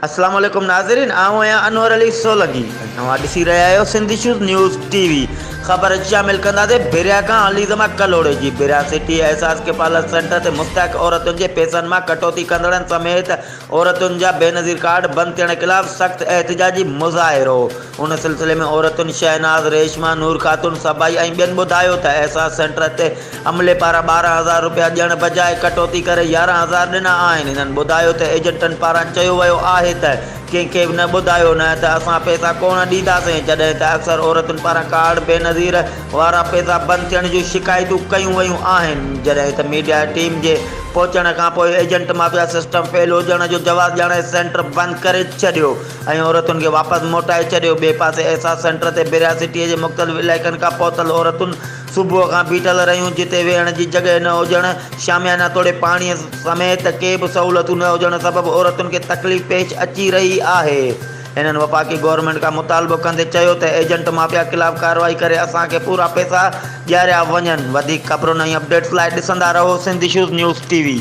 अस्सलाम वालेकुम नाज़रीन, आऊं आहियां अनवर अली सोलगी। तव्हां ॾिसी रहिया आहियो सिंधी शूज़ न्यूज़ टीवी। ख़बर शामिल कंदासीं भिरिया खां अलीज़मा कलोड़े जी। भिरिया सिटी एहसास क़फालत सेंटर ते मुस्तहक़ औरतुनि जे पैसनि मां कटोती कंदड़नि समेत औरतुनि जा बेनज़ीर कार्ड बंदि थियण ख़िलाफ़ सख़्त एहतजाजी मुज़ाहिरो। उन सिलसिले में औरतुनि शहनाज़, रेशमा, नूर खातून, सबाई ऐं ॿियनि ॿुधायो त एहसास सेंटर ते अमले पारां 12,000 रुपया ॾियण बजाए कटोती करे 11,000 ॾिना आहिनि। इन्हनि ॿुधायो त एजंटनि पारां चयो वियो आहे त कंहिंखे बि न ॿुधायो न त असां पैसा कोन ॾींदासीं, जॾहिं त अक्सर औरतुनि पारां कार्ड बेनज़ीर वारा पैसा बंदि थियण जूं शिकायतूं कयूं वयूं आहिनि। जॾहिं त मीडिया टीम जे पहुचण खां पोइ एजेंट माफिया सिस्टम फेल हुजण जो जवाबु ॼाणे सेंटर बंदि करे छॾियो ऐं औरतुनि खे वापसि मोटाए छॾियो। ॿिए पासे एहसास सेंटर ते भिरिया सिटीअ जे मुख़्तलिफ़ इलाइक़नि खां पहुतल औरतुनि सुबुह खां बीठल रहियूं, जिते वेहण जी जॻह न हुजण, शामियाना तोड़े पाणीअ समेत के बि सहूलियतूं न हुजण सबबि औरतुनि खे तकलीफ़ पेश अची रही आहे। इन्हनि वफ़ाक़ी गवर्नमेंट खां मुतालबो कंदे चयो त एजेंट माफिया ख़िलाफ़ कार्रवाई करे असांखे पूरा पैसा ॾियारिया वञनि। वधीक ख़बरुनि ऐं अपडेट्स लाइ ॾिसंदा रहो सिंधी शूज़ न्यूज़ टीवी।